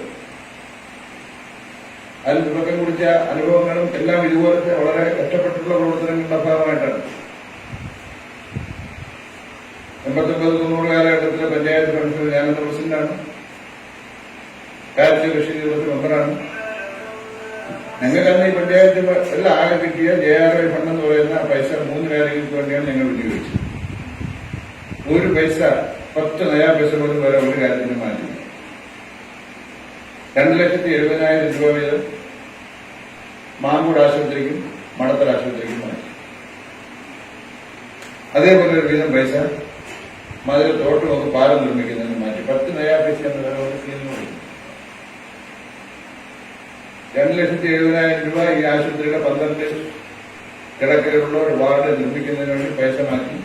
അതിൽ തുടക്കം കുറിച്ച അനുഭവങ്ങളും എല്ലാം ഇതുപോലത്തെ വളരെ കഷ്ടപ്പെട്ടുള്ള പ്രവർത്തനങ്ങളുടെ ഭാഗമായിട്ടാണ്. 89-90 കാലഘട്ടത്തിലെ പഞ്ചായത്ത് കൗൺസിൽ ഞാനെന്ന പ്രസിഡന്റാണ്. കാര്യ കൃഷി മെമ്പറാണ്. ഞങ്ങൾക്കന്ന് ഈ പഞ്ചായത്ത് എല്ലാം ആകെ കിട്ടിയ JRY ഫണ്ട് എന്ന് പറയുന്ന പൈസ 3 കാര്യങ്ങൾക്ക് വേണ്ടിയാണ് ഞങ്ങൾ വിനിയോഗിച്ചത്. ഒരു പൈസ 10 നയാ പൈസ പോലും വരെ ഒരു കാര്യത്തിന് മാറ്റി. 2,70,000 രൂപ വീതം മാങ്കൂട് ആശുപത്രിക്കും മടത്തൽ ആശുപത്രിക്കും മാറ്റി. അതേപോലെ ഒരു വീതം പൈസ മധുര തോട്ടമൊക്കെ പാലം നിർമ്മിക്കുന്നതിന് മാറ്റി. 10 നയാ പൈസ എന്ന വില പോലെ ചെയ്യുന്നു. 2,70,000 രൂപ ഈ ആശുപത്രിയുടെ 12 കിടക്കലുള്ള ഒരു വാർഡ് നിർമ്മിക്കുന്നതിന് വേണ്ടി പൈസ മാറ്റി.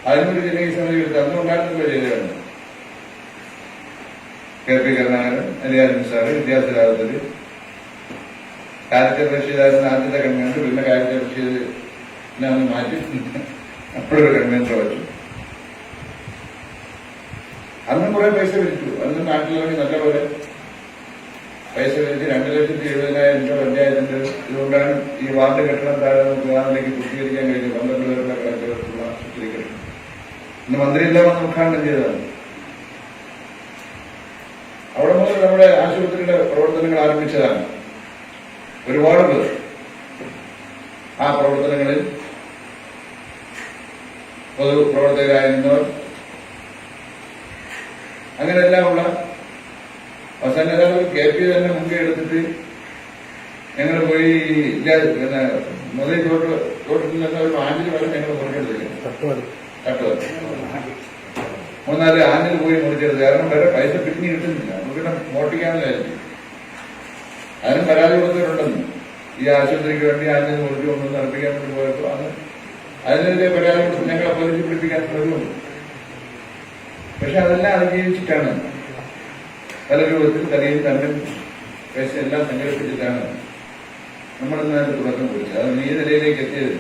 അതിനൊരു ജനകീയ സമിതി എടുത്ത് അന്നുണ്ടായിരുന്നില്ല ചെയ്തതാണ്. KP കരുണാകരൻ, അലിയാരൻ സാറ്, വിദ്യാസരാധത്തിൽ കാര്യത്തെ റഷീദായിരുന്ന ആദ്യത്തെ കൺവീനർ. പിന്നെ കാര്യത്തെ റഷീദിനെ ഒന്ന് മാറ്റി അപ്പോഴൊരു കൺവീനർ വെച്ചു. അന്നും കുറെ പൈസ വിരിച്ചു. അന്ന് നാട്ടിലേക്ക് നല്ലപോലെ പൈസ വിരിച്ച് 2,70,000 രൂപ പഞ്ചായത്തിന്റെ ഇതുകൊണ്ടാണ് ഈ വാർഡ് കെട്ടിടം താഴെ പ്രധാനത്തിലേക്ക് പൂർത്തീകരിക്കാൻ കഴിഞ്ഞു. 12 പേരുടെ കിടക്കുള്ള ആശുപത്രി കെട്ടിടം ഇന്ന് മന്ത്രിയെല്ലാം വന്ന് ഉദ്ഘാടനം ചെയ്തതാണ്. അവിടെ മുതൽ നമ്മുടെ ആശുപത്രിയുടെ പ്രവർത്തനങ്ങൾ ആരംഭിച്ചതാണ്. ഒരുപാട് പേർ ആ പ്രവർത്തനങ്ങളിൽ പൊതുപ്രവർത്തകരായിരുന്നവർ അങ്ങനെയെല്ലാമുള്ള അവസാന നേതാവ് KP തന്നെ മുൻകൈ എടുത്തിട്ട് ഞങ്ങൾ പോയി പിന്നെ മുതൽ തോട്ടിൽ നിന്ന് ഒരു ആഞ്ഞിൽ വരെ ഞങ്ങൾ മുറിച്ചെടുത്തില്ല. തട്ടുവര 3-4 ആഞ്ഞിൽ പോയി മുറിച്ചെടുത്ത്. കാരണം വേറെ പൈസ പിരിഞ്ഞ് കിട്ടുന്നില്ല. നമുക്കിവിടെ മോട്ടിക്കാന്ന് വിചാരിച്ചു. അതിനും പരാതി കൊടുത്തിട്ടുണ്ടെന്ന്. ഈ ആശുപത്രിക്ക് വേണ്ടി ആഞ്ഞിൽ മുറിച്ച് കൊണ്ടു നടപ്പിക്കാൻ വേണ്ടി പോയപ്പോൾ അതിനെതിരെ പരാതി കൊടുത്ത് ഞങ്ങളെ പോലീസ് പിടിപ്പിക്കാൻ വരുന്നുണ്ട്. പക്ഷെ അതെല്ലാം അതിജീവിച്ചിട്ടാണ് പല രൂപത്തിൽ തലയും തന്നും പൈസ എല്ലാം സംഘടിപ്പിച്ചിട്ടാണ് നമ്മളിന്ന് അതിന്റെ തുടക്കം കുറിച്ചത്. അത് ഈ നിലയിലേക്ക് എത്തിയത്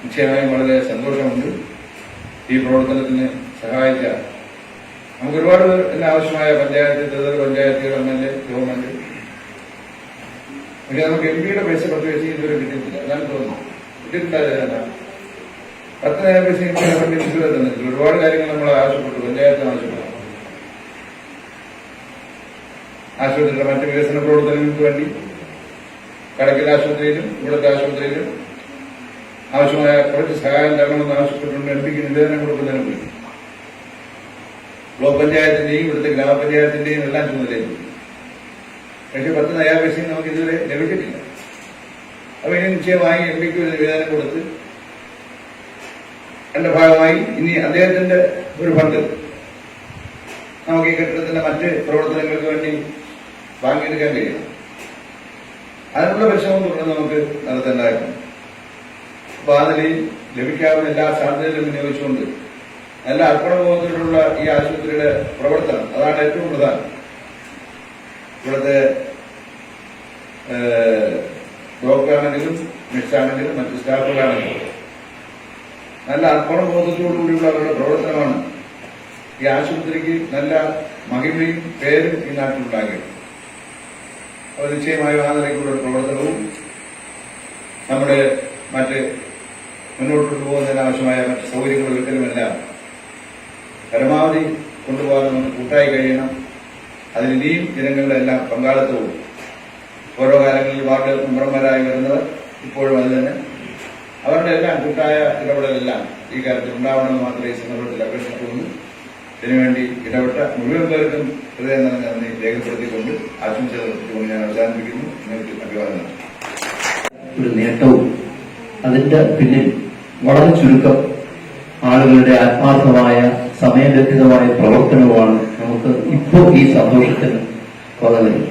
നിശ്ചയമായും വളരെ സന്തോഷമുണ്ട്. ഈ പ്രവർത്തനത്തിന് സഹായിച്ച നമുക്ക് ഒരുപാട് പേർ ആവശ്യമായ പഞ്ചായത്ത്, ത്രിതല പഞ്ചായത്തുകൾ, MLA, ഗവൺമെന്റ്. പക്ഷെ നമുക്ക് MP-യുടെ പൈസ 10 പൈസ ഇതുവരെ കിട്ടിയിട്ടില്ല. അതാണ് തോന്നുന്നു. കിട്ടിയിട്ടുണ്ടായിരുന്നില്ല. 10 നയാ പൈസ ഇതുവരെ തന്നിട്ടില്ല. ഒരുപാട് കാര്യങ്ങൾ നമ്മൾ ആവശ്യപ്പെട്ടു, പഞ്ചായത്തിന് ആവശ്യപ്പെട്ടു. ആശുപത്രിയുടെ മറ്റ് വികസന പ്രവർത്തനങ്ങൾക്ക് വേണ്ടി കടക്കൽ ആശുപത്രിയിലും ഇവിടുത്തെ ആശുപത്രിയിലും ആവശ്യമായ കുറച്ച് സഹായം തരണമെന്ന് ആവശ്യപ്പെട്ടുകൊണ്ട് MP-ക്ക് നിവേദനം കൊടുക്കുന്നതിന് പോയി. ബ്ലോക്ക് പഞ്ചായത്തിന്റെയും ഇവിടുത്തെ ഗ്രാമപഞ്ചായത്തിന്റെയും എല്ലാം ചുമതലയിൽ. പക്ഷെ 10 നയാ പൈസയും നമുക്ക് ഇതുവരെ ലഭിച്ചിട്ടില്ല. അപ്പൊ ഇനി നിശ്ചയമായി MP-ക്ക് ഒരു നിവേദനം കൊടുത്ത് അതിന്റെ ഭാഗമായി ഇനി അദ്ദേഹത്തിന്റെ ഒരു ഫണ്ട് നമുക്ക് ഈ കെട്ടിടത്തിന്റെ മറ്റ് പ്രവർത്തനങ്ങൾക്ക് വേണ്ടി വാങ്ങിയെടുക്കാൻ കഴിയണം. അതിനുള്ള പരിശ്രമം തുടർന്ന് നമുക്ക് നടത്തേണ്ടതായിരുന്നു. അപ്പൊ ആ നിലയിൽ ലഭിക്കാവുന്ന എല്ലാ സാധ്യതകളും വിനിയോഗിച്ചുകൊണ്ട് നല്ല അർപ്പണബോധത്തിലുള്ള ഈ ആശുപത്രിയുടെ പ്രവർത്തനം അതാണ് ഏറ്റവും പ്രധാനം. ഇവിടുത്തെ ഡോക്ടറാണെങ്കിലും നഴ്സാണെങ്കിലും മറ്റ് സ്റ്റാഫുകളാണെങ്കിലും നല്ല അർപ്പണബോധത്തോടുകൂടിയുള്ള അവരുടെ പ്രവർത്തനമാണ് ഈ ആശുപത്രിക്ക് നല്ല മഹിമയും പേരും ഈ നാട്ടിലുണ്ടാകും. അപ്പോൾ നിശ്ചയമായും ആ നിലയ്ക്കുള്ള പ്രവർത്തനവും നമ്മുടെ മറ്റ് മുന്നോട്ട് പോകുന്നതിനാവശ്യമായ മറ്റ് സൗകര്യങ്ങൾ ഒരുക്കലുമെല്ലാം പരമാവധി കൊണ്ടുപോകാൻ നമുക്ക് കൂട്ടായി കഴിയണം. അതിനിയും ജനങ്ങളുടെ എല്ലാം പങ്കാളിത്തവും ഓരോ കാലങ്ങളിൽ വാർഡ് മെമ്പർമാരായി വരുന്നവർ ഇപ്പോഴും അത് തന്നെ അവരുടെ എല്ലാം കൂട്ടായ ഇടപെടലെല്ലാം ഈ കാര്യത്തിൽ ഉണ്ടാവണമെന്ന് മാത്രമേ ഈ സന്ദർഭത്തിൽ അപേക്ഷിച്ചുകൊണ്ട് ഇതിനുവേണ്ടി ഇടപെട്ട മുഴുവൻ പേർക്കും ഹൃദയം നിറഞ്ഞ നന്ദി രേഖപ്പെടുത്തിക്കൊണ്ട് ആശംസകൾ അർപ്പിച്ചുകൊണ്ട് ഞാൻ അവസാനിപ്പിക്കുന്നു. നിങ്ങൾക്ക് അഭിവാദനം. ഒരു നേട്ടവും അതിന്റെ പിന്നിൽ വളരെ ചുരുക്കം ആളുകളുടെ ആത്മാർത്ഥമായ സമയബന്ധിതമായ പ്രവർത്തനവുമാണ് നമുക്ക് ഇപ്പോൾ ഈ സന്തോഷത്തിന് പകരുന്നത്.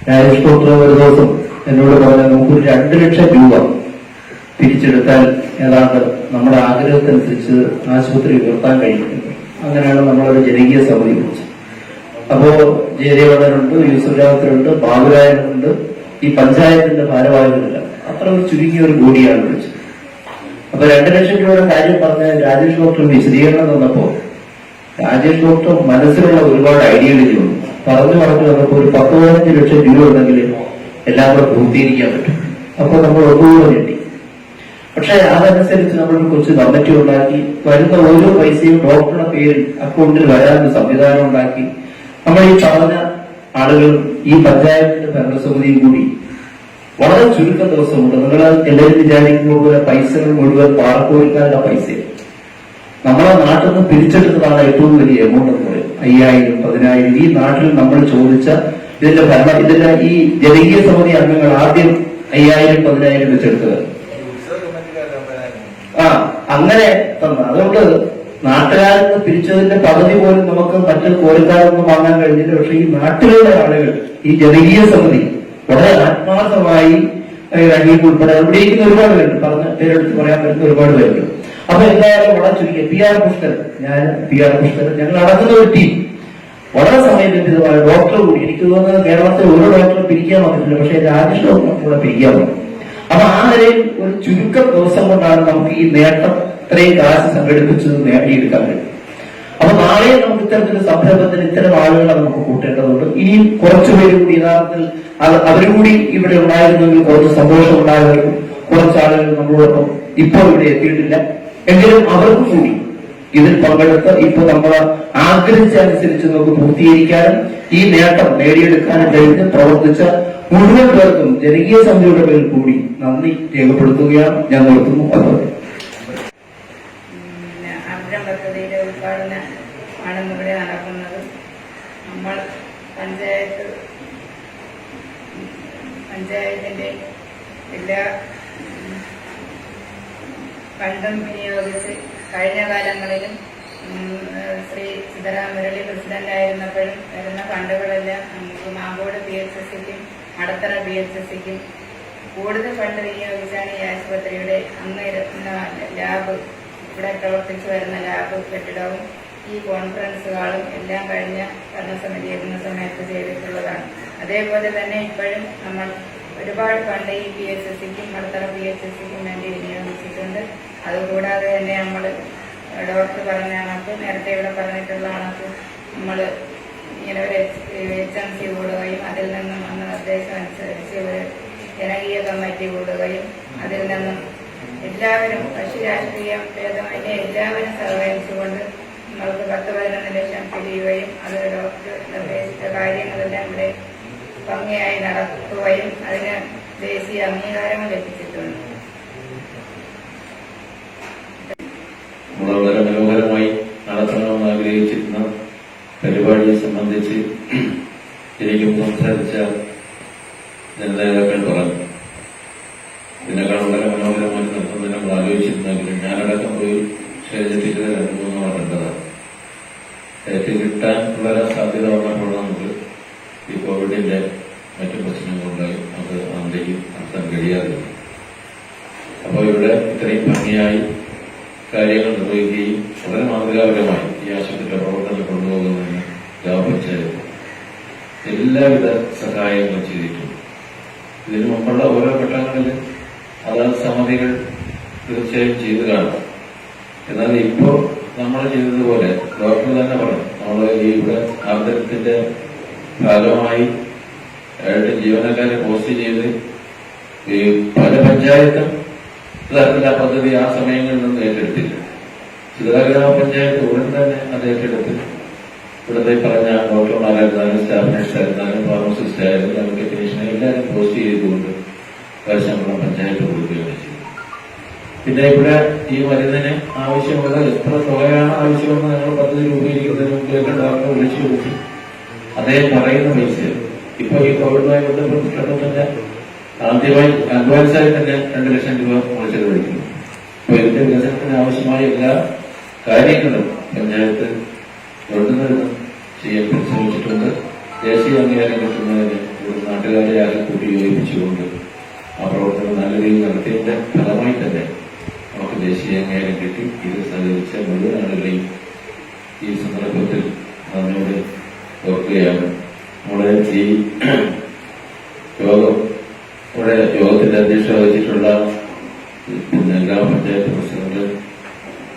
രാജേഷ് ഡോക്ടർ ഒരു ദിവസം എന്നോട് പറഞ്ഞ നമുക്ക് 2 ലക്ഷം രൂപ പിരിച്ചെടുത്താൽ ഏതാണ്ട് നമ്മുടെ ആഗ്രഹത്തിനനുസരിച്ച് ആശുപത്രി ഉയർത്താൻ കഴിയും. അങ്ങനെയാണ് നമ്മളൊരു ജനകീയ സമിതി വിളിച്ചത്. അപ്പോ ജയദേവനുണ്ട്, യൂസഫ് രാവത്തിനുണ്ട്, ബാബുരായനുണ്ട്, ഈ പഞ്ചായത്തിന്റെ ഭാരവാഹികളില്ല. അത്ര ഒരു ചുരുങ്ങിയ ഒരു ബോഡിയാണ് വിളിച്ചത്. അപ്പൊ 2 ലക്ഷം രൂപയുടെ കാര്യം പറഞ്ഞ രാജേഷ് ഡോക്ടർ വിശദീകരണം തന്നപ്പോ രാജേഷ് ഡോക്ടർ മനസ്സിലുള്ള ഒരുപാട് ഐഡിയകൾ പറഞ്ഞു വന്നപ്പോ ഒരു 10-15 ലക്ഷം രൂപ ഉണ്ടെങ്കിൽ എല്ലാം കൂടെ പൂർത്തീകരിക്കാൻ പറ്റും. അപ്പൊ നമ്മൾ ഒന്നുകൂടെ ഞെട്ടി. പക്ഷെ അതനുസരിച്ച് നമ്മൾ കുറച്ച് കമ്മിറ്റി ഉണ്ടാക്കി വരുന്ന ഓരോ പൈസയും ഡോക്ടറുടെ പേരിൽ അക്കൗണ്ടിൽ വരാനൊരു സംവിധാനം ഉണ്ടാക്കി നമ്മൾ ഈ പറഞ്ഞ ആളുകൾ ഈ പഞ്ചായത്തിന്റെ ഭരണസമിതിയും കൂടി വളരെ ചുരുക്കം ദിവസമുണ്ട്. നിങ്ങൾ എല്ലാവരും വിചാരിക്കുന്ന പോലെ പൈസകൾ മുഴുവൻ പാറക്കോരിക്കാരുടെ പൈസയാണ്. നമ്മളെ നാട്ടിൽ നിന്ന് പിരിച്ചെടുത്തതാണ് ഏറ്റവും വലിയ എമൗണ്ട് എന്ന് പറയും. 5000, 10000 ഈ നാട്ടിൽ നമ്മൾ ചോദിച്ച ഇതിന്റെ ഈ ജനകീയ സമിതി അംഗങ്ങൾ ആദ്യം 5000, 10000 വെച്ചെടുത്തത്. അങ്ങനെ തന്നു. അതുകൊണ്ട് നാട്ടുകാരിൽ നിന്ന് പിരിച്ചതിന്റെ പകുതി പോലും നമുക്ക് മറ്റു കോരിക്കാരൊന്നും വാങ്ങാൻ കഴിഞ്ഞില്ല. പക്ഷെ ഈ നാട്ടിലുള്ള ആളുകൾ, ഈ ജനകീയ സമിതി വളരെ ആത്മാർത്ഥമായി രംഗീക്ക് ഉൾപ്പെടെ അവിടെ ഇരിക്കുന്ന ഒരുപാട് പേരുണ്ട്, പറഞ്ഞ പേരെടുത്ത് പറയാൻ പറ്റുന്ന ഒരുപാട് പേരുണ്ട്. അപ്പൊ എന്തായാലും വളരെ ചുരുക്കി PR പുഷ്കരൻ, ഞാൻ PR പുഷ്കരൻ, ഞങ്ങൾ അടങ്ങുന്ന ഒരു ടീം വളരെ സമയബന്ധിതമായ ഡോക്ടർ കൂടി. എനിക്ക് തോന്നുന്നത് കേരളത്തിൽ ഒരു ഡോക്ടറെ പിരിക്കാൻ വന്നിട്ടില്ല, പക്ഷേ രാജേഷ് ഡോക്ടറെ കൂടെ പിരിക്കാൻ വന്നു. അപ്പൊ ആ നിലയിൽ ഒരു ചുരുക്കം ദിവസം കൊണ്ടാണ് നമുക്ക് ഈ നേട്ടം ഇത്രയും കാശ് സംഘടിപ്പിച്ചത് നേടിയെടുക്കാൻ കഴിയും. അപ്പൊ നാളെ നമുക്ക് ഇത്തരത്തിലുള്ള സംരംഭത്തിന് ഇത്തരം ആളുകളെ നമുക്ക് കൂട്ടേണ്ടതുണ്ട്. ഇനിയും കുറച്ചുപേര് കൂടി യഥാർത്ഥത്തിൽ അവരും കൂടി ഇവിടെ ഉണ്ടായിരുന്നെങ്കിൽ കുറച്ച് സന്തോഷം ഉണ്ടായിരുന്നു. കുറച്ച് ആളുകൾ നമ്മളോടൊപ്പം ഇപ്പോൾ ഇവിടെ എത്തിയിട്ടില്ല, എങ്കിലും അവർക്കും കൂടി ഇതിൽ പങ്കെടുത്ത് ഇപ്പൊ നമ്മൾ ആഗ്രഹിച്ചനുസരിച്ച് നമുക്ക് പൂർത്തീകരിക്കാനും ഈ നേട്ടം നേടിയെടുക്കാനും കഴിഞ്ഞ് പ്രവർത്തിച്ച മുഴുവൻ പേർക്കും ജനകീയ സമിതിയുടെ പേരിൽ കൂടി നന്ദി രേഖപ്പെടുത്തുകയാണ്. ഞാൻ നിർത്തുന്നു. അർജം പദ്ധതിയുടെ ഉദ്ഘാടനമാണ് ഇവിടെ നടക്കുന്നത്. നമ്മൾ പഞ്ചായത്തിന്റെ എല്ലാ ഫണ്ടും വിനിയോഗിച്ച് കഴിഞ്ഞ കാലങ്ങളിലും ശ്രീ സിദ്ധരാമ മുരളി പ്രസിഡന്റ് ആയിരുന്നപ്പോഴും വരുന്ന ഫണ്ടുകളെല്ലാം നമുക്ക് മാങ്കോട് PHSCക്കും മടത്തറ PHSCക്കും കൂടുതൽ ഫണ്ട് വിനിയോഗിച്ചാണ് ഈ ആശുപത്രിയുടെ അന്ന് ലാബ്, ഇവിടെ പ്രവർത്തിച്ചു വരുന്ന ലാബ് കെട്ടിടവും ഈ കോൺഫറൻസ് ഹാളും എല്ലാം കഴിഞ്ഞ ഭരണസമിതി എത്തുന്ന സമയത്ത് ചെയ്തിട്ടുള്ളതാണ്. അതേപോലെ തന്നെ ഇപ്പോഴും നമ്മൾ ഒരുപാട് ഫണ്ട് ഈ PHSCക്കും മടത്തറ PHSCക്കും വേണ്ടി വിനിയോഗിച്ചിട്ടുണ്ട്. അതുകൂടാതെ തന്നെ നമ്മൾ ഡോക്ടർ പറഞ്ഞ കണക്ക്, നേരത്തെ ഇവിടെ പറഞ്ഞിട്ടുള്ള കണക്ക്, നമ്മൾ ഇങ്ങനെ ഒരു HMC കൂടുകയും അതിൽ നിന്നും വന്ന നിർദ്ദേശം അനുസരിച്ച് ഒരു ജനകീയ കമ്മിറ്റി കൂടുകയും അതിൽ നിന്നും എല്ലാവരും കക്ഷി രാഷ്ട്രീയ ഭേദമന്യേ എല്ലാവരും സഹകരിച്ചുകൊണ്ട് നമ്മൾക്ക് 10-11 ലക്ഷം പിരിയുകയും അത് ഡോക്ടർ നിർദ്ദേശിച്ച കാര്യങ്ങളെല്ലാം ഇവിടെ ഭംഗിയായി നടത്തുകയും അതിന് ദേശീയ അംഗീകാരങ്ങൾ ലഭിച്ചിട്ടുണ്ട്. വളരെ മനോഹരമായി നടത്തണമെന്ന് ആഗ്രഹിച്ചിരുന്ന പരിപാടിയെ സംബന്ധിച്ച് എനിക്കും സംസാരിച്ച ജനനേതാക്കൾ പറഞ്ഞു. ഇതിനേക്കാൾ വളരെ മനോഹരമായി നടത്തുന്നതിന് നമ്മൾ ആലോചിച്ചിരുന്നെങ്കിലും ഞാനടക്കം പോയി സ്റ്റേജെത്തിച്ചത് 2-3 നടക്കേണ്ടതാണ്. എത്തി കിട്ടാൻ വളരെ സാധ്യത വന്നപ്പോൾ നമുക്ക് ഈ കോവിഡിന്റെ മറ്റു പ്രശ്നങ്ങളുണ്ടായി അത് അന്തേക്ക് നടത്താൻ കഴിയാറില്ല. അപ്പോൾ ഇവിടെ ഇത്രയും ഭംഗിയായി കാര്യങ്ങൾ നിർവഹിക്കുകയും വളരെ മാതൃകാപരമായി ഈ ആശുപത്രിയുടെ പ്രവർത്തനം കൊണ്ടുപോകുന്നതിന് ഗ്രാമപഞ്ചായത്ത് എല്ലാവിധ സഹായങ്ങളും ചെയ്തിട്ടുണ്ട്. ഇതിനു മുമ്പുള്ള ഓരോ ഘട്ടങ്ങളിൽ അതാത് സമിതികൾ തീർച്ചയായും ചെയ്തു കാണും. എന്നാൽ ഇപ്പോൾ നമ്മൾ ചെയ്തതുപോലെ ഡോക്ടർ തന്നെ പറഞ്ഞു, നമ്മൾ ഈ ഇവിടെ ആന്തരത്തിന്റെ ഭാഗമായി ജീവനക്കാരെ പോസ്റ്റ് ചെയ്ത് ഈ പല പഞ്ചായത്തും തരത്തിലുള്ള പദ്ധതി ആ സമയങ്ങളിൽ നിന്നും ഏറ്റെടുത്തില്ല. ചില ഗ്രാമപഞ്ചായത്ത് ഉടൻ തന്നെ അത് ഏറ്റെടുത്ത് ഇവിടുത്തെ പറഞ്ഞ ഡോക്ടർമാരായിരുന്നാലും സ്റ്റാഫ് നഴ്സായിരുന്നാലും ഫാർമസിസ്റ്റ് ആയാലും ലെവൽ ടെക്നീഷ്യനെ എല്ലാവരും പോസ്റ്റ് ചെയ്തുകൊണ്ട് ശമ്പളം പഞ്ചായത്ത് കൊടുക്കുകയാണ് ചെയ്തത്. പിന്നെ ഇവിടെ ഈ മരുന്നിന് ആവശ്യമുള്ള എത്ര തുകയാണ് ആവശ്യമെന്ന് ഞങ്ങൾ പദ്ധതി രൂപീകരിക്കുന്നതിന് മുമ്പിലേക്ക് ഡോക്ടറെ വിളിച്ചു കൊടുത്തു. അദ്ദേഹം പറയുന്ന പൈസ ഇപ്പൊ ഈ കോവിഡുമായി ബന്ധപ്പെട്ടിട്ട് തന്നെ ആദ്യമായി അഡ്വാൻസായി തന്നെ 2 ലക്ഷം രൂപ നമ്മൾ ചെലവഴിക്കുന്നു. അപ്പൊ ഇതിന്റെ വികസനത്തിന് ആവശ്യമായ എല്ലാ കാര്യങ്ങളും പഞ്ചായത്ത് ഗവൺമെന്റ് ചെയ്യാൻ പരിശ്രമിച്ചിട്ടുണ്ട്. ദേശീയ അംഗീകാരം കിട്ടുന്നതിന് ഇവിടെ നാട്ടുകാരെ ആകെ കൂട്ടി യോജിപ്പിച്ചുകൊണ്ട് ആ പ്രവർത്തനം നല്ല രീതിയിൽ നടത്തിയതിന്റെ ഫലമായി തന്നെ നമുക്ക് ദേശീയ അംഗീകാരം കിട്ടി. ഇത് സഹകരിച്ച മുഴുവൻ ആളുകളെയും ഈ സന്ദർഭത്തിൽ നന്ദിയോടെ ഓർക്കുകയാണ്. നമ്മുടെ ഈ ഇവിടെ യോഗത്തിന്റെ അധ്യക്ഷത വഹിച്ചിട്ടുള്ള ഗ്രാമപഞ്ചായത്ത് പ്രസിഡന്റ്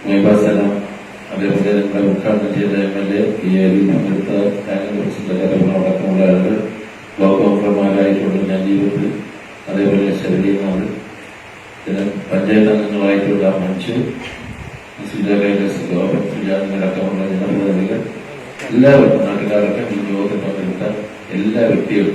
മൈബാസനം, അതേപോലെ നമ്മുടെ ഉദ്ഘാടനം ചെയ്ത MLA, പങ്കെടുത്ത ബാങ്കിന്റെ പ്രസിഡന്റ് അടക്കമുള്ള ആളുകൾ, ബ്ലോക്ക് മെമ്പർമാരായിട്ടുള്ള നജീബത്ത്, അതേപോലെ ശബരിനാഥ്, പിന്നെ പഞ്ചായത്ത് അംഗങ്ങളായിട്ടുള്ള മഞ്ജു, സുജാതടക്കമുള്ള ജനപ്രതിനിധികൾ, എല്ലാവർക്കും നാട്ടുകാരൊക്കെ ഈ യോഗത്തിൽ പങ്കെടുത്ത എല്ലാ വ്യക്തികളും